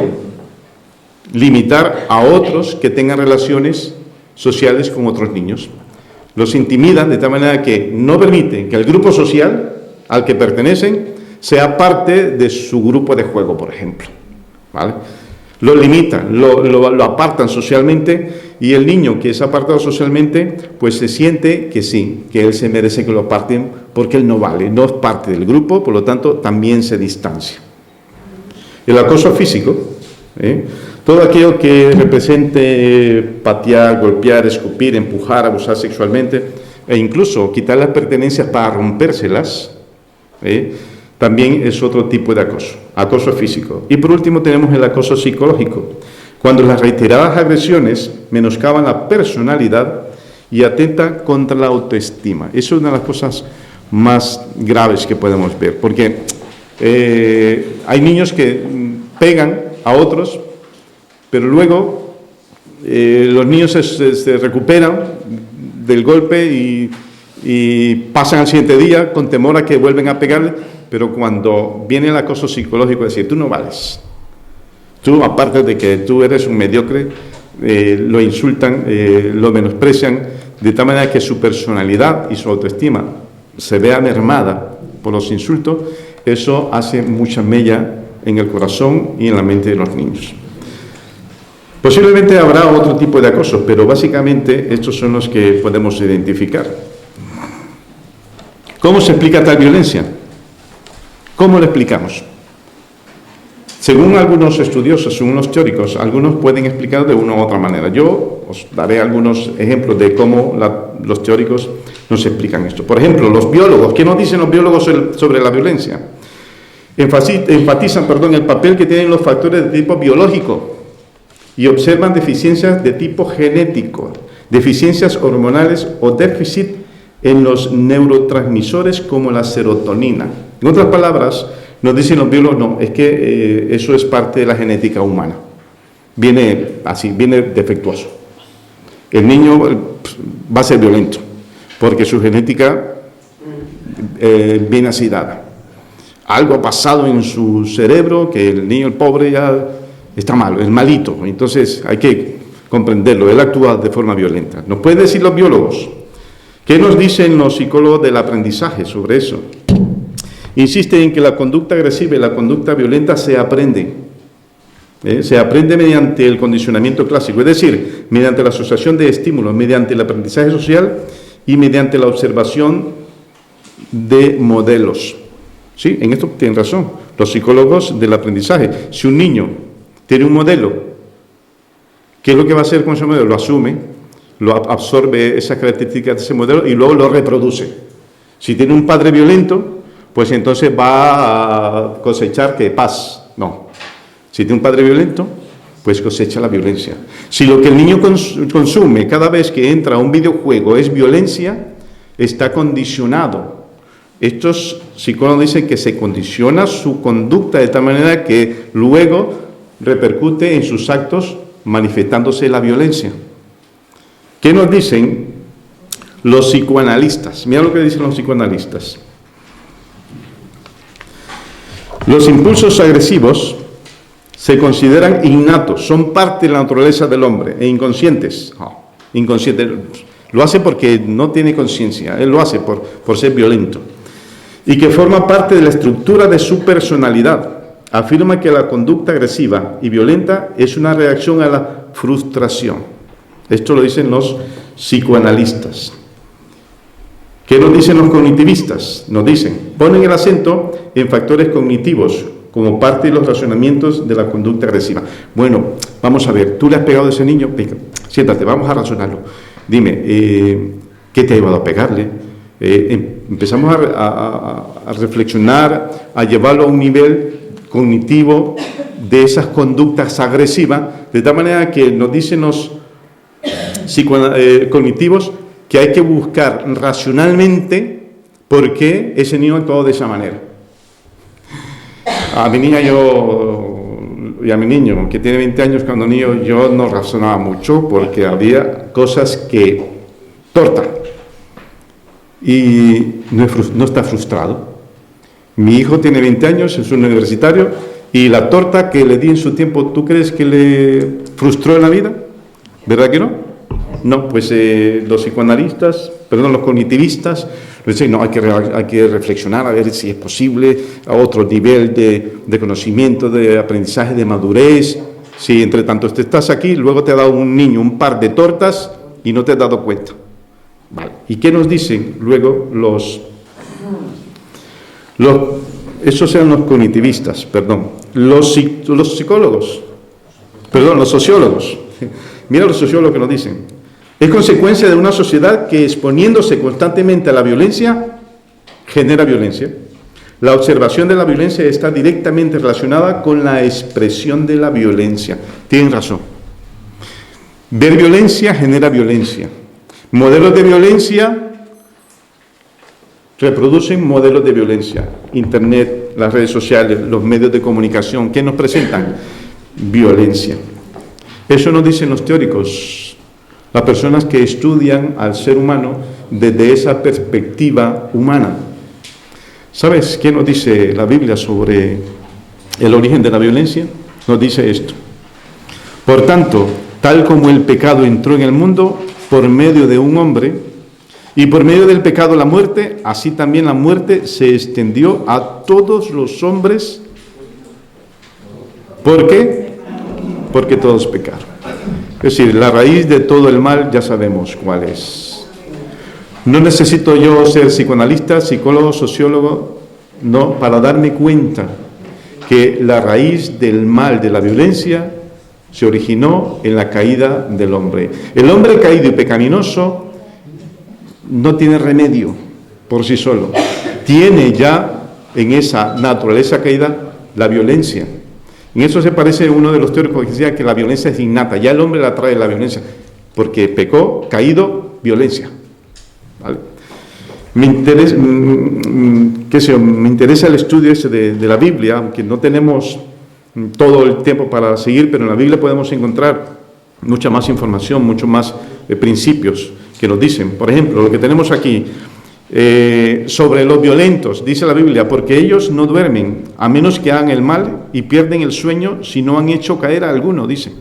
[SPEAKER 1] limitar a otros que tengan relaciones sociales con otros niños. Los intimidan de tal manera que no permiten que el grupo social al que pertenecen sea parte de su grupo de juego, por ejemplo, ¿vale? Lo limitan, lo apartan socialmente y el niño que es apartado socialmente pues se siente que sí, que él se merece que lo aparten porque él no vale, no es parte del grupo, por lo tanto también se distancia. El acoso físico, todo aquello que represente patear, golpear, escupir, empujar, abusar sexualmente e incluso quitar las pertenencias para rompérselas, también es otro tipo de acoso físico. Y por último tenemos el acoso psicológico, cuando las reiteradas agresiones menoscaban la personalidad y atentan contra la autoestima. Eso es una de las cosas más graves que podemos ver, porque hay niños que pegan a otros, pero luego los niños se recuperan del golpe y pasan al siguiente día con temor a que vuelven a pegarle, pero cuando viene el acoso psicológico, es decir, tú no vales, tú aparte de que tú eres un mediocre, lo insultan, lo menosprecian, de tal manera que su personalidad y su autoestima se vea mermada por los insultos. Eso hace mucha mella en el corazón y en la mente de los niños. Posiblemente habrá otro tipo de acoso, pero básicamente estos son los que podemos identificar. ¿Cómo se explica tal violencia? ¿Cómo lo explicamos? Según algunos estudiosos, según los teóricos, algunos pueden explicar de una u otra manera. Yo os daré algunos ejemplos de cómo los teóricos nos explican esto. Por ejemplo, los biólogos. ¿Qué nos dicen los biólogos sobre la violencia? Enfatizan el papel que tienen los factores de tipo biológico y observan deficiencias de tipo genético, deficiencias hormonales o déficit en los neurotransmisores como la serotonina. En otras palabras, nos dicen los biólogos, no, es que eso es parte de la genética humana. Viene así, viene defectuoso. El niño va a ser violento, porque su genética viene así dada. Algo ha pasado en su cerebro que el niño, el pobre, ya está malo, es malito. Entonces hay que comprenderlo, él actúa de forma violenta. ¿Nos pueden decir los biólogos? ¿Qué nos dicen los psicólogos del aprendizaje sobre eso? Insisten en que la conducta agresiva y la conducta violenta se aprende. Se aprende mediante el condicionamiento clásico, es decir, mediante la asociación de estímulos, mediante el aprendizaje social y mediante la observación de modelos. Sí, en esto tienen razón los psicólogos del aprendizaje. Si un niño tiene un modelo, ¿qué es lo que va a hacer con ese modelo? Lo asume, lo absorbe esas características de ese modelo y luego lo reproduce. Si tiene un padre violento, pues entonces va a cosechar que paz. No. Si tiene un padre violento, pues cosecha la violencia. Si lo que el niño consume cada vez que entra a un videojuego es violencia, está condicionado. Estos psicólogos dicen que se condiciona su conducta de tal manera que luego repercute en sus actos manifestándose la violencia. ¿Qué nos dicen los psicoanalistas? Mira lo que dicen los psicoanalistas. Los impulsos agresivos se consideran innatos, son parte de la naturaleza del hombre, e inconscientes. Inconscientes. Lo hace porque no tiene conciencia, él lo hace por ser violento. Y que forma parte de la estructura de su personalidad. Afirma que la conducta agresiva y violenta es una reacción a la frustración. Esto lo dicen los psicoanalistas. ¿Qué nos dicen los cognitivistas? Nos dicen, ponen el acento en factores cognitivos como parte de los razonamientos de la conducta agresiva. Bueno, vamos a ver, ¿tú le has pegado a ese niño? Venga, siéntate, vamos a razonarlo. Dime, ¿qué te ha llevado a pegarle? Empezamos a reflexionar, a llevarlo a un nivel cognitivo de esas conductas agresivas, de tal manera que nos dicen los cognitivos que hay que buscar racionalmente por qué ese niño ha actuado de esa manera. A mi niña y a mi niño, que tiene 20 años, cuando niño, yo no razonaba mucho porque había cosas que torta y no está frustrado. Mi hijo tiene 20 años, es un universitario, y la torta que le di en su tiempo, ¿tú crees que le frustró en la vida? ¿Verdad que no? No, pues los psicoanalistas, los cognitivistas, dicen, no, hay que reflexionar a ver si es posible a otro nivel de conocimiento, de aprendizaje, de madurez. Si entre tanto te estás aquí, luego te ha dado un niño un par de tortas y no te has dado cuenta. Vale. ¿Y qué nos dicen luego los esos eran los cognitivistas, perdón. Los psicólogos, perdón, los sociólogos. Mira los sociólogos que nos dicen. Es consecuencia de una sociedad que, exponiéndose constantemente a la violencia, genera violencia. La observación de la violencia está directamente relacionada con la expresión de la violencia. Tienen razón. Ver violencia genera violencia. Modelos de violencia reproducen modelos de violencia. Internet, las redes sociales, los medios de comunicación, ¿qué nos presentan? Violencia. Eso nos dicen los teóricos, las personas que estudian al ser humano desde esa perspectiva humana. ¿Sabes qué nos dice la Biblia sobre el origen de la violencia? Nos dice esto. Por tanto, tal como el pecado entró en el mundo por medio de un hombre, y por medio del pecado la muerte, así también la muerte se extendió a todos los hombres. ¿Por qué? Porque todos pecaron. Es decir, la raíz de todo el mal ya sabemos cuál es. No necesito yo ser psicoanalista, psicólogo, sociólogo, no, para darme cuenta que la raíz del mal, de la violencia, se originó en la caída del hombre. El hombre caído y pecaminoso no tiene remedio por sí solo. Tiene ya en esa naturaleza caída la violencia. En eso se parece a uno de los teóricos que decía que la violencia es innata. Ya el hombre la trae la violencia, porque pecó, caído, violencia. ¿Vale? Me interesa el estudio ese de la Biblia, aunque no tenemos todo el tiempo para seguir, pero en la Biblia podemos encontrar mucha más información, mucho más principios que nos dicen. Por ejemplo, lo que tenemos aquí, sobre los violentos, dice la Biblia, porque ellos no duermen, a menos que hagan el mal, y pierden el sueño si no han hecho caer a alguno, dice,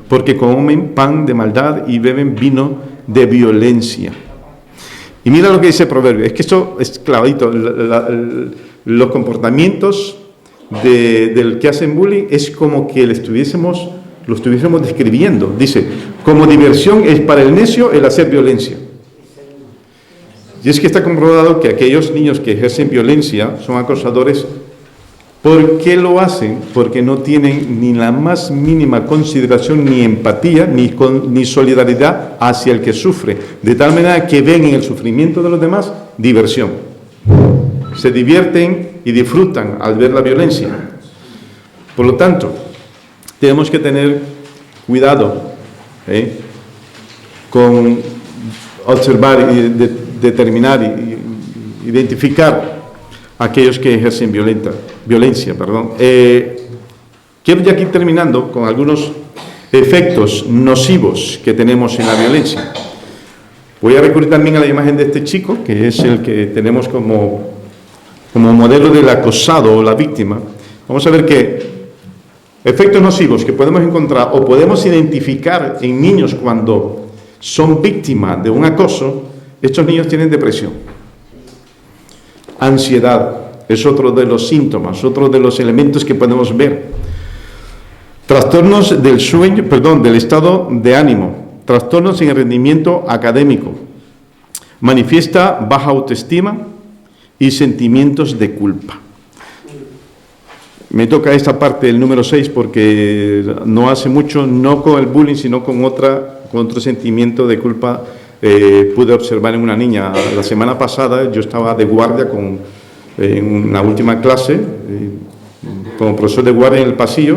[SPEAKER 1] porque comen pan de maldad y beben vino de violencia. Y mira lo que dice el proverbio, es que esto es clavadito, los comportamientos del que hacen bullying es como que lo estuviésemos describiendo. Dice, como diversión es para el necio el hacer violencia. Y es que está comprobado que aquellos niños que ejercen violencia son acosadores. ¿Por qué lo hacen? Porque no tienen ni la más mínima consideración, ni empatía, ni solidaridad hacia el que sufre. De tal manera que ven en el sufrimiento de los demás diversión. Se divierten y disfrutan al ver la violencia. Por lo tanto, tenemos que tener cuidado con observar y determinar y identificar a aquellos que ejercen violencia. Quiero ya aquí terminando con algunos efectos nocivos que tenemos en la violencia. Voy a recurrir también a la imagen de este chico, que es el que tenemos como modelo del acosado o la víctima. Vamos a ver que efectos nocivos que podemos encontrar o podemos identificar en niños cuando son víctimas de un acoso. Estos niños tienen depresión. Ansiedad es otro de los síntomas, otro de los elementos que podemos ver. Trastornos del sueño, del estado de ánimo, trastornos en el rendimiento académico. Manifiesta baja autoestima y sentimientos de culpa. Me toca esta parte del número 6 porque no hace mucho, no con el bullying, sino con otro sentimiento de culpa, pude observar en una niña. La semana pasada yo estaba de guardia en una última clase, como profesor de guardia en el pasillo,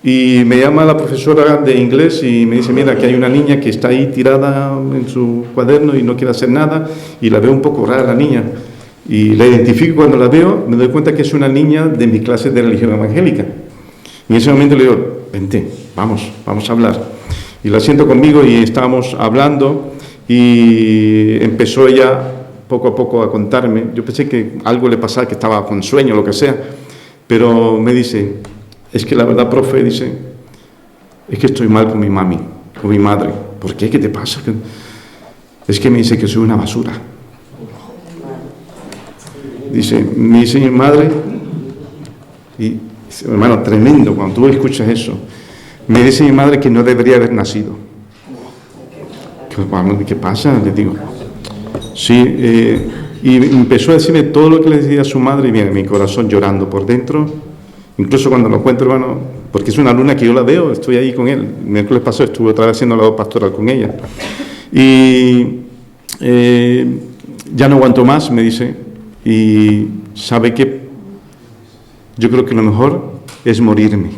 [SPEAKER 1] y me llama la profesora de inglés y me dice, mira, que hay una niña que está ahí tirada en su cuaderno y no quiere hacer nada, y la veo un poco rara la niña. Y la identifico cuando la veo, me doy cuenta que es una niña de mi clase de religión evangélica. Y en ese momento le digo, vente, vamos a hablar. Y la siento conmigo y estábamos hablando y empezó ella poco a poco a contarme. Yo pensé que algo le pasaba, que estaba con sueño o lo que sea, pero me dice, es que la verdad, profe, dice, es que estoy mal con mi mami, con mi madre. ¿Por qué? ¿Qué te pasa? Es que me dice que soy una basura. Dice, me dice mi madre, y hermano, tremendo cuando tú escuchas eso, me dice mi madre que no debería haber nacido. ¿Qué pasa? Le digo, sí, Y empezó a decirme todo lo que le decía a su madre, y viene mi corazón llorando por dentro. Incluso cuando lo cuento, hermano, porque es una alumna que yo la veo, estoy ahí con él. El miércoles pasado estuve otra vez haciendo la labor pastoral con ella. Y ya no aguanto más, me dice, y sabe que yo creo que lo mejor es morirme.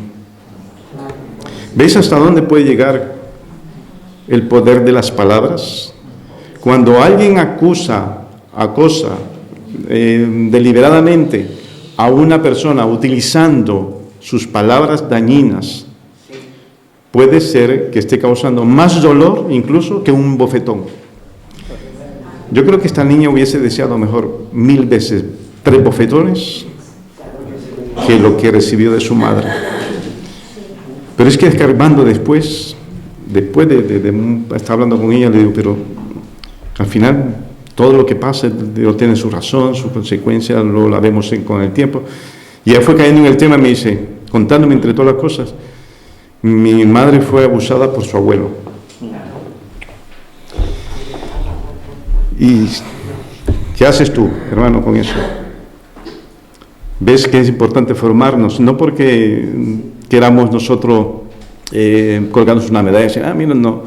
[SPEAKER 1] ¿Veis hasta dónde puede llegar el poder de las palabras? Cuando alguien acosa deliberadamente a una persona utilizando sus palabras dañinas, puede ser que esté causando más dolor incluso que un bofetón. Yo creo que esta niña hubiese deseado mejor 1000 veces 3 bofetones que lo que recibió de su madre. Pero es que escarbando después de estar hablando con ella, le digo, pero al final todo lo que pasa tiene su razón, su consecuencia, lo la vemos con el tiempo. Y ella fue cayendo en el tema, me dice, contándome entre todas las cosas, mi madre fue abusada por su abuelo. ¿Y qué haces tú, hermano, con eso? ¿Ves que es importante formarnos? No porque queramos nosotros colgarnos una medalla y decir, mira, no.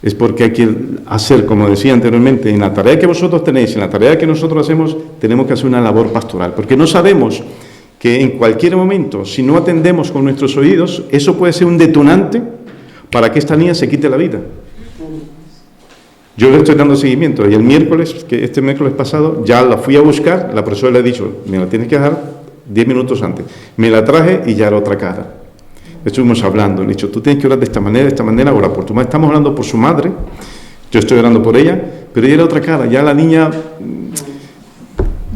[SPEAKER 1] Es porque hay que hacer, como decía anteriormente, en la tarea que vosotros tenéis, en la tarea que nosotros hacemos, tenemos que hacer una labor pastoral, porque no sabemos que en cualquier momento, si no atendemos con nuestros oídos, eso puede ser un detonante para que esta niña se quite la vida. Yo le estoy dando seguimiento, y este miércoles pasado, ya la fui a buscar, la profesora le ha dicho, me la tienes que dejar 10 minutos antes. Me la traje y ya era otra cara. Estuvimos hablando, le he dicho, tú tienes que orar de esta manera, ora por tu madre. Estamos orando por su madre, yo estoy orando por ella, pero ella era otra cara, ya la niña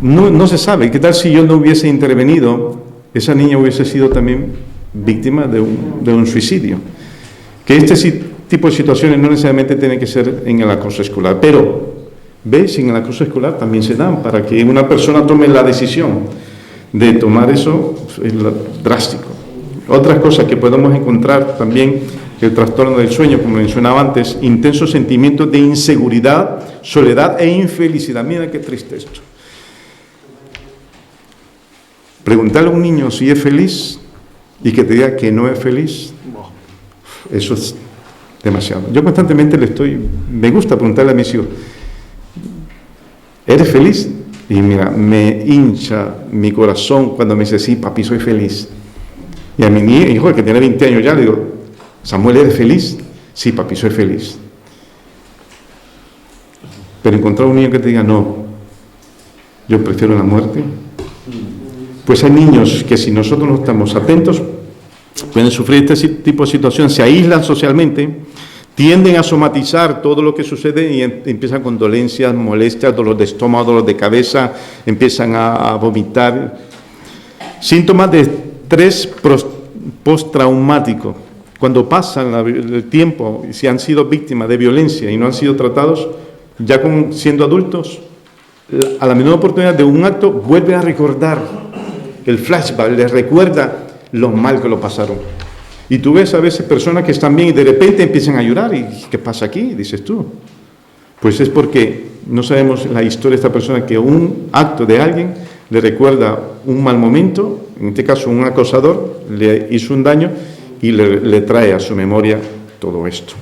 [SPEAKER 1] no se sabe. ¿Qué tal si yo no hubiese intervenido? Esa niña hubiese sido también víctima de un suicidio. Que este tipo de situaciones no necesariamente tienen que ser en el acoso escolar, pero, ¿veis? En el acoso escolar también se dan, para que una persona tome la decisión de tomar eso, es drástico. Otras cosas que podemos encontrar también, el trastorno del sueño, como mencionaba antes, intensos sentimientos de inseguridad, soledad e infelicidad. Mira qué triste esto. Preguntarle a un niño si es feliz y que te diga que no es feliz, eso es demasiado. Yo constantemente me gusta preguntarle a mis hijos, ¿eres feliz? Y mira, me hincha mi corazón cuando me dice, sí, papi, soy feliz. Y a mi hijo, que tiene 20 años ya, le digo, Samuel, ¿eres feliz? Sí, papi, soy feliz. Pero encontrar un niño que te diga, no, yo prefiero la muerte. Pues hay niños que si nosotros no estamos atentos, pueden sufrir este tipo de situaciones, se aíslan socialmente, tienden a somatizar todo lo que sucede y empiezan con dolencias, molestias, dolor de estómago, dolor de cabeza, empiezan a vomitar. Síntomas de estrés postraumático. Cuando pasan el tiempo y si han sido víctimas de violencia y no han sido tratados, ya siendo adultos, a la menor oportunidad de un acto, vuelve a recordar el flashback, les recuerda lo mal que lo pasaron. Y tú ves a veces personas que están bien y de repente empiezan a llorar. ¿Y qué pasa aquí? Dices tú. Pues es porque no sabemos la historia de esta persona, que un acto de alguien le recuerda un mal momento, en este caso un acosador le hizo un daño y le trae a su memoria todo esto.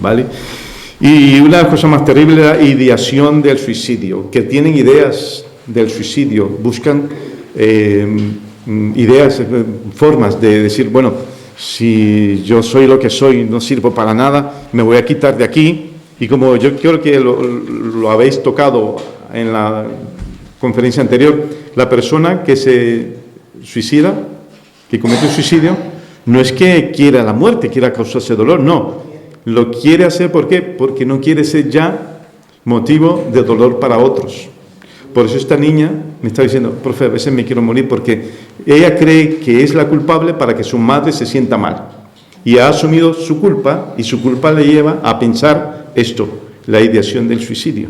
[SPEAKER 1] ¿Vale? Y una de las cosas más terribles es la ideación del suicidio, que tienen ideas del suicidio, buscan ideas, formas de decir, bueno, si yo soy lo que soy, no sirvo para nada, me voy a quitar de aquí. Y como yo creo que lo habéis tocado en la conferencia anterior, la persona que se suicida, que comete un suicidio, no es que quiera la muerte, quiera causarse dolor, no. Lo quiere hacer, ¿por qué? Porque no quiere ser ya motivo de dolor para otros. Por eso esta niña me está diciendo, profe, a veces me quiero morir, porque ella cree que es la culpable para que su madre se sienta mal. Y ha asumido su culpa, y su culpa le lleva a pensar esto, la ideación del suicidio.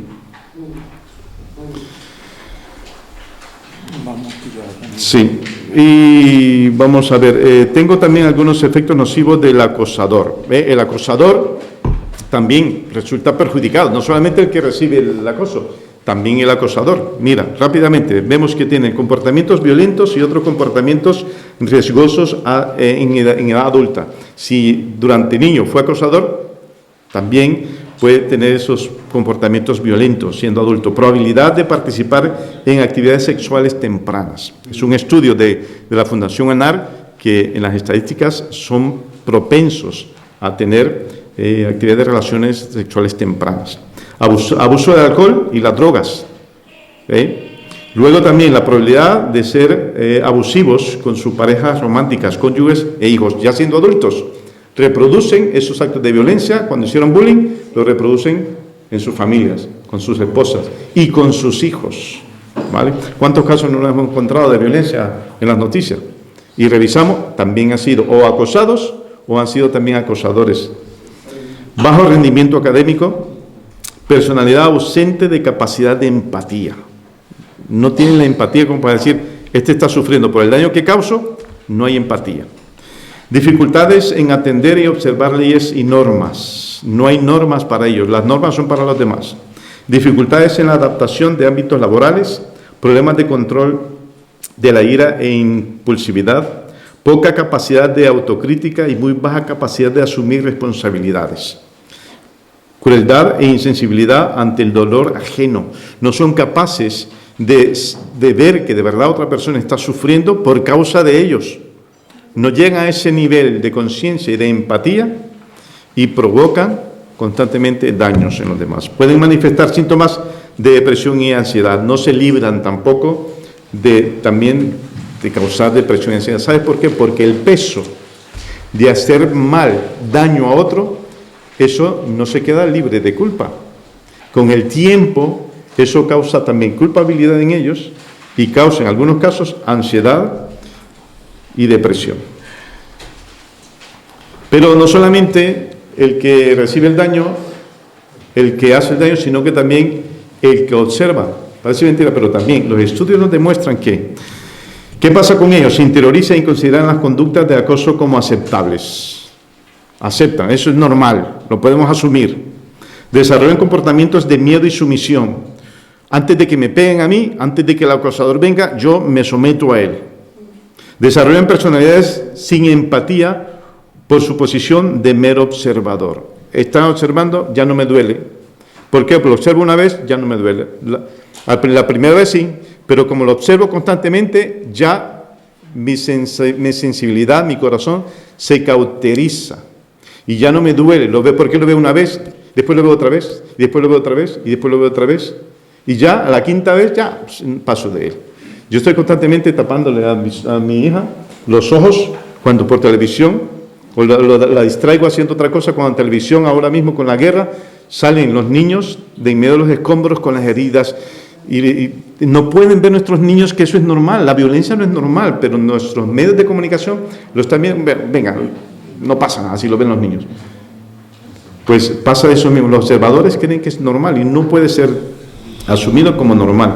[SPEAKER 1] Sí, y vamos a ver, tengo también algunos efectos nocivos del acosador. El acosador también resulta perjudicado, no solamente el que recibe el acoso, también el acosador. Mira, rápidamente, vemos que tiene comportamientos violentos y otros comportamientos riesgosos en edad adulta. Si durante niño fue acosador, también puede tener esos comportamientos violentos siendo adulto. Probabilidad de participar en actividades sexuales tempranas. Es un estudio de la Fundación ANAR que en las estadísticas son propensos a tener actividades de relaciones sexuales tempranas. Abuso del alcohol y las drogas. Luego también la probabilidad de ser abusivos con sus parejas románticas, cónyuges e hijos, ya siendo adultos. Reproducen esos actos de violencia, cuando hicieron bullying, lo reproducen en sus familias, con sus esposas y con sus hijos. ¿Vale? ¿Cuántos casos no nos hemos encontrado de violencia en las noticias? Y revisamos, también han sido o acosados o han sido también acosadores. Bajo rendimiento académico, personalidad ausente de capacidad de empatía. No tienen la empatía como para decir, este está sufriendo por el daño que causó, no hay empatía. Dificultades en atender y observar leyes y normas. No hay normas para ellos, las normas son para los demás. Dificultades en la adaptación de ámbitos laborales, problemas de control de la ira e impulsividad, poca capacidad de autocrítica y muy baja capacidad de asumir responsabilidades. Crueldad e insensibilidad ante el dolor ajeno. No son capaces de ver que de verdad otra persona está sufriendo por causa de ellos. No llegan a ese nivel de conciencia y de empatía y provocan constantemente daños en los demás. Pueden manifestar síntomas de depresión y ansiedad. No se libran tampoco también de causar depresión y ansiedad. ¿Sabes por qué? Porque el peso de hacer daño a otro, eso no se queda libre de culpa. Con el tiempo, eso causa también culpabilidad en ellos y causa en algunos casos ansiedad y depresión. Pero no solamente el que recibe el daño, el que hace el daño, sino que también el que observa. Parece mentira, pero también los estudios nos demuestran que ¿qué pasa con ellos? Se interiorizan y consideran las conductas de acoso como aceptables. Aceptan, eso es normal, lo podemos asumir. Desarrollan comportamientos de miedo y sumisión. Antes de que me peguen a mí, antes de que el acosador venga, yo me someto a él. Desarrollan personalidades sin empatía por su posición de mero observador. Están observando, ya no me duele. ¿Por qué? Porque lo observo una vez, ya no me duele. La primera vez sí, pero como lo observo constantemente, ya mi sensibilidad, mi corazón, se cauteriza. Y ya no me duele. ¿Por qué lo veo una vez? Después lo veo otra vez, y después lo veo otra vez, y después lo veo otra vez. Y ya, a la quinta vez, ya paso de él. Yo estoy constantemente tapándole a mi hija los ojos cuando por televisión, o la distraigo haciendo otra cosa cuando en televisión, ahora mismo con la guerra, salen los niños de en medio de los escombros con las heridas y no pueden ver nuestros niños que eso es normal. La violencia no es normal, pero nuestros medios de comunicación lo están viendo. Venga, no pasa nada si lo ven los niños. Pues pasa eso mismo. Los observadores creen que es normal y no puede ser asumido como normal.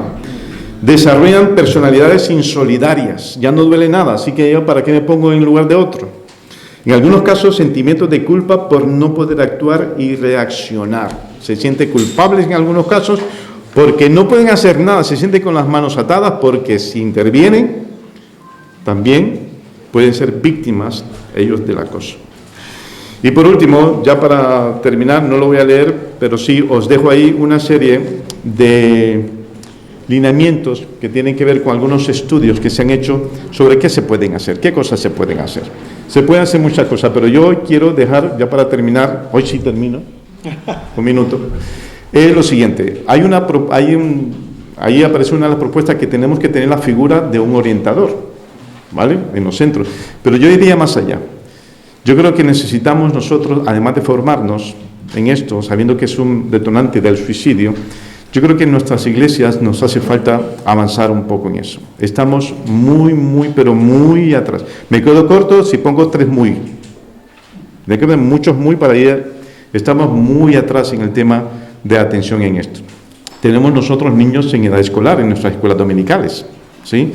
[SPEAKER 1] Desarrollan personalidades insolidarias, ya no duele nada, así que yo para qué me pongo en lugar de otro. En algunos casos, sentimientos de culpa por no poder actuar y reaccionar. Se sienten culpables en algunos casos porque no pueden hacer nada, se sienten con las manos atadas porque si intervienen, también pueden ser víctimas ellos del acoso. Y por último, ya para terminar, no lo voy a leer, pero sí os dejo ahí una serie de lineamientos que tienen que ver con algunos estudios que se han hecho sobre qué se pueden hacer, qué cosas se pueden hacer. Se pueden hacer muchas cosas, pero yo hoy quiero dejar, ya para terminar, hoy sí termino, un minuto, lo siguiente. Ahí aparece una de las propuestas que tenemos que tener la figura de un orientador, ¿vale? En los centros. Pero yo iría más allá. Yo creo que necesitamos nosotros, además de formarnos en esto, sabiendo que es un detonante del suicidio, yo creo que en nuestras iglesias nos hace falta avanzar un poco en eso. Estamos pero muy atrás. Me quedo corto si pongo 3 muy. Me quedan muchos muy para ir. Estamos muy atrás en el tema de atención en esto. Tenemos nosotros niños en edad escolar, en nuestras escuelas dominicales, ¿sí?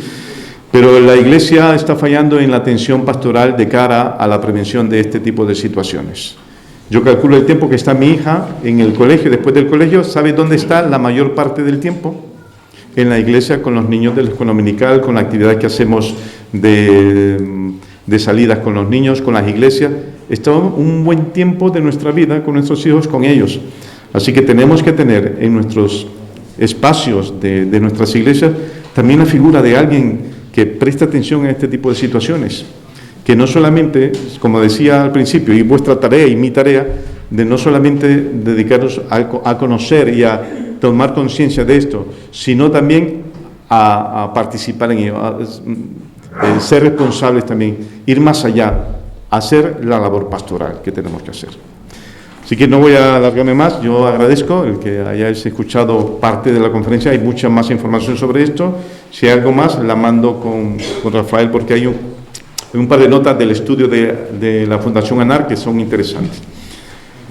[SPEAKER 1] Pero la iglesia está fallando en la atención pastoral de cara a la prevención de este tipo de situaciones. Yo calculo el tiempo que está mi hija en el colegio, después del colegio, ¿sabe dónde está la mayor parte del tiempo? En la iglesia, con los niños de la escuela dominical, con la actividad que hacemos de salidas con los niños, con las iglesias. Está un buen tiempo de nuestra vida con nuestros hijos, con ellos. Así que tenemos que tener en nuestros espacios de nuestras iglesias también la figura de alguien que preste atención a este tipo de situaciones. Que no solamente, como decía al principio, y vuestra tarea y mi tarea, de no solamente dedicarnos a conocer y a tomar conciencia de esto, sino también a participar en ello, a ser responsables también, ir más allá, hacer la labor pastoral que tenemos que hacer. Así que no voy a alargarme más, yo agradezco el que hayáis escuchado parte de la conferencia, hay mucha más información sobre esto, si hay algo más la mando con Rafael, porque hay un par de notas del estudio de la Fundación ANAR que son interesantes.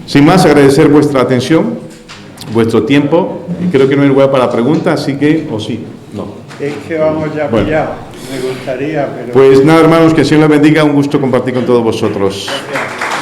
[SPEAKER 1] Sin más, agradecer vuestra atención, vuestro tiempo, y creo que no hay lugar para preguntas, así que, o sí, no.
[SPEAKER 2] Es que vamos ya
[SPEAKER 1] bueno.
[SPEAKER 2] pillados, me gustaría, pero...
[SPEAKER 1] Pues nada, hermanos, que el Señor les bendiga, un gusto compartir con todos vosotros.
[SPEAKER 2] Gracias.